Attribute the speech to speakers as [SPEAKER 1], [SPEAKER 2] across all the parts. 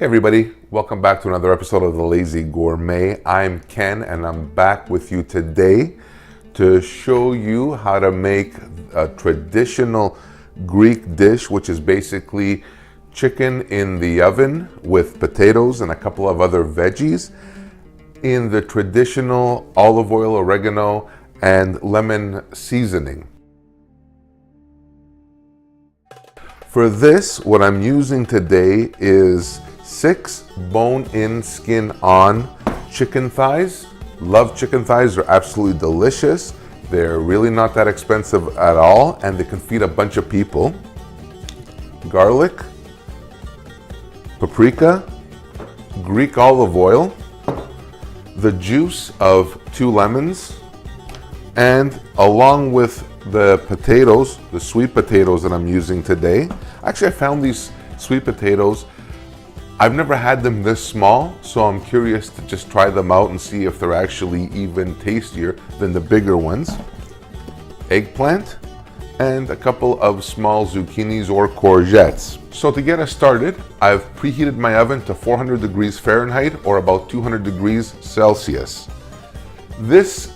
[SPEAKER 1] Everybody, welcome back to another episode of The Lazy Gourmet. I'm Ken and I'm back with you today to show you how to make a traditional Greek dish, which is basically chicken in the oven with potatoes and a couple of other veggies in the traditional olive oil, oregano, and lemon seasoning. For this, what I'm using today is 6 bone-in, skin-on chicken thighs. Love chicken thighs, they're absolutely delicious. They're really not that expensive at all, and they can feed a bunch of people. Garlic, paprika, Greek olive oil, the juice of 2 lemons, and along with the potatoes, the sweet potatoes that I'm using today. Actually, I found these sweet potatoes. I've never had them this small, so I'm curious to just try them out and see if they're actually even tastier than the bigger ones. Eggplant, and a couple of small zucchinis or courgettes. So to get us started, I've preheated my oven to 400 degrees Fahrenheit or about 200 degrees Celsius. This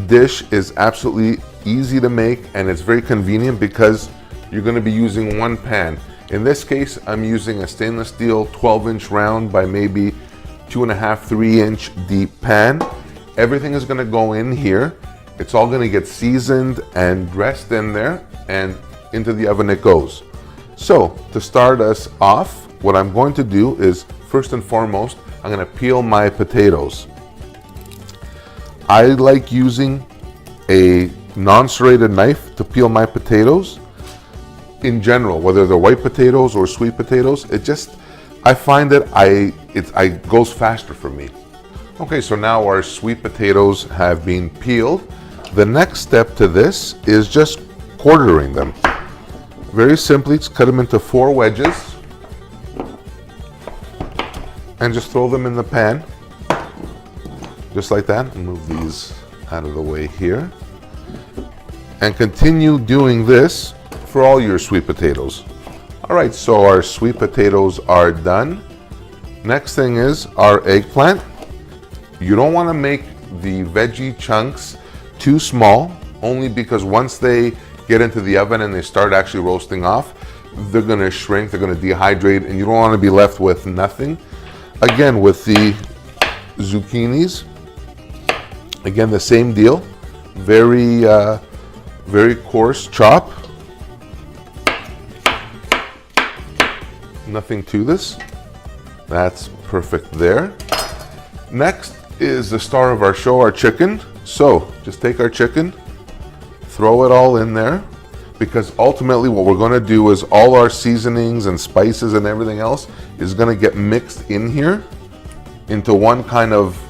[SPEAKER 1] dish is absolutely easy to make and it's very convenient because you're going to be using one pan. In this case, I'm using a stainless steel 12-inch round by maybe 2.5, 3-inch deep pan. Everything is going to go in here. It's all going to get seasoned and dressed in there, and into the oven it goes. So to start us off, what I'm going to do is, first and foremost, I'm going to peel my potatoes. I like using a non-serrated knife to peel my potatoes. In general, whether they're white potatoes or sweet potatoes, I find that it goes faster for me. Okay, so now our sweet potatoes have been peeled. The next step to this is just quartering them. Very simply, just cut them into 4 wedges and just throw them in the pan, just like that. Move these out of the way here, and continue doing this for all your sweet potatoes. All right, so our sweet potatoes are done. Next thing is our eggplant. You don't want to make the veggie chunks too small, only because once they get into the oven and they start actually roasting off, they're going to shrink, they're going to dehydrate, and you don't want to be left with nothing. Again, with the zucchinis, again, the same deal. Very coarse chop. Nothing to this. That's perfect there. Next is the star of our show, our chicken. So just take our chicken, throw it all in there, because ultimately what we're going to do is all our seasonings and spices and everything else is going to get mixed in here into one kind of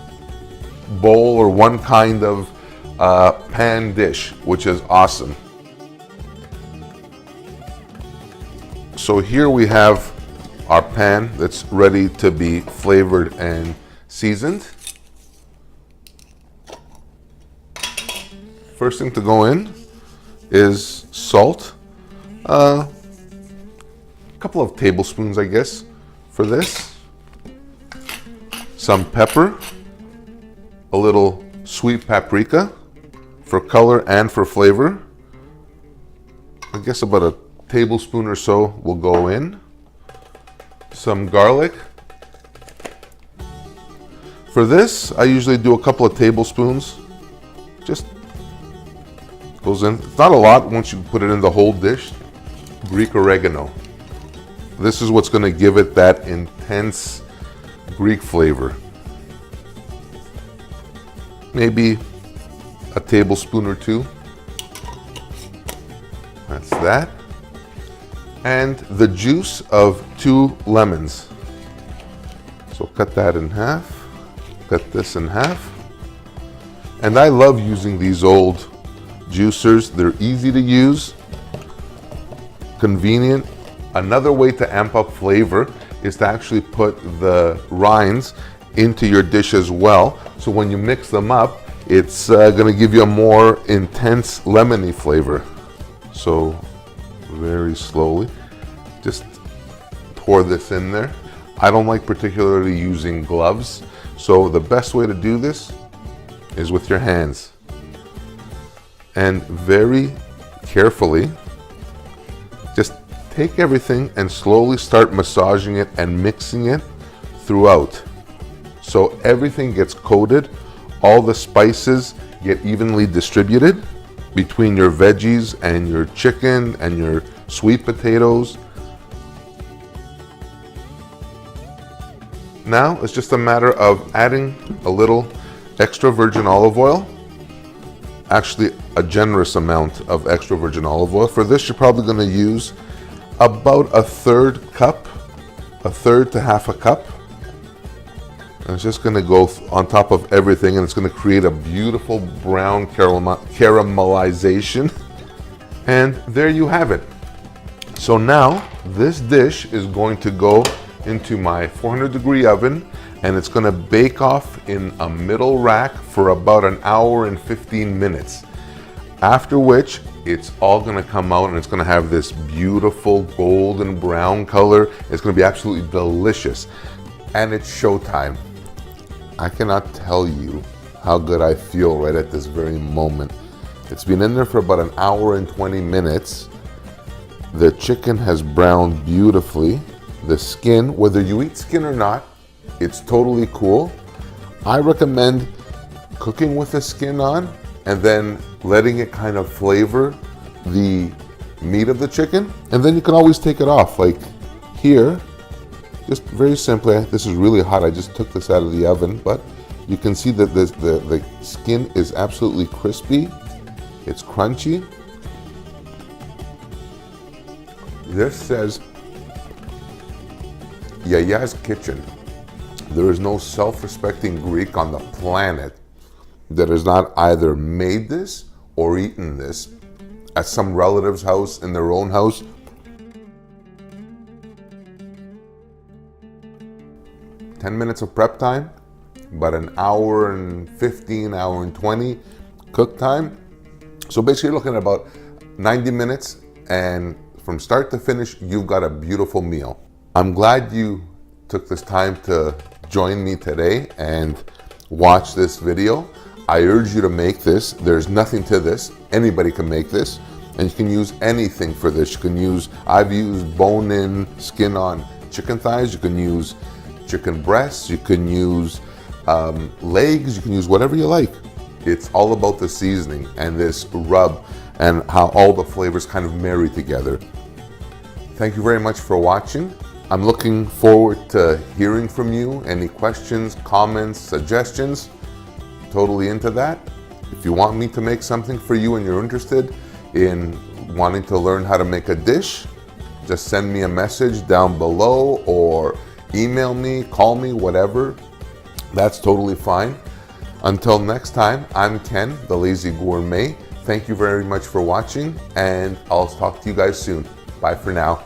[SPEAKER 1] bowl or one kind of pan dish, which is awesome. So here we have our pan that's ready to be flavored and seasoned. First thing to go in is salt. A couple of tablespoons, I guess, for this. Some pepper. A little sweet paprika for color and for flavor. I guess about a tablespoon or so will go in. Some garlic. For this, I usually do a couple of tablespoons. Just goes in. It's not a lot once you put it in the whole dish. Greek oregano. This is what's going to give it that intense Greek flavor. Maybe a tablespoon or 2. That's that. And the juice of 2 lemons. So cut that in half, cut this in half. And I love using these old juicers. They're easy to use, convenient. Another way to amp up flavor is to actually put the rinds into your dish as well. So when you mix them up, it's going to give you a more intense lemony flavor. So very slowly, just pour this in there. I don't like particularly using gloves, so the best way to do this is with your hands. And very carefully, just take everything and slowly start massaging it and mixing it throughout. So everything gets coated, all the spices get evenly distributed between your veggies and your chicken and your sweet potatoes. Now it's just a matter of adding a little extra virgin olive oil, actually a generous amount of extra virgin olive oil. For this, you're probably going to use about a third to half a cup. And it's just going to go on top of everything, and it's going to create a beautiful brown caramelization. And there you have it. So now this dish is going to go into my 400-degree oven, and it's going to bake off in a middle rack for about an hour and 15 minutes. After which, it's all going to come out and it's going to have this beautiful golden brown color. It's going to be absolutely delicious. And it's showtime. I cannot tell you how good I feel right at this very moment. It's been in there for about an hour and 20 minutes. The chicken has browned beautifully. The skin, whether you eat skin or not, it's totally cool. I recommend cooking with the skin on and then letting it kind of flavor the meat of the chicken. And then you can always take it off. Like here, just very simply, this is really hot. I just took this out of the oven, but you can see that the skin is absolutely crispy. It's crunchy. This says Yaya's Kitchen. There is no self-respecting Greek on the planet that has not either made this or eaten this at some relative's house, in their own house. "10 minutes of prep time, about an hour and 15, hour and 20 cook time. So basically you're looking at about 90 minutes, and from start to finish, you've got a beautiful meal. I'm glad you took this time to join me today and watch this video. I urge you to make this. There's nothing to this. Anybody can make this, and you can use anything for this. I've used bone-in, skin-on chicken thighs. You can use chicken breasts. You can use legs. You can use whatever you like. It's all about the seasoning and this rub and how all the flavors kind of marry together. Thank you very much for watching. I'm looking forward to hearing from you. Any questions, comments, suggestions? Totally into that. If you want me to make something for you and you're interested in wanting to learn how to make a dish, just send me a message down below or email me, call me, whatever. That's totally fine. Until next time, I'm Ken, the Lazy Gourmet. Thank you very much for watching, and I'll talk to you guys soon. Bye for now.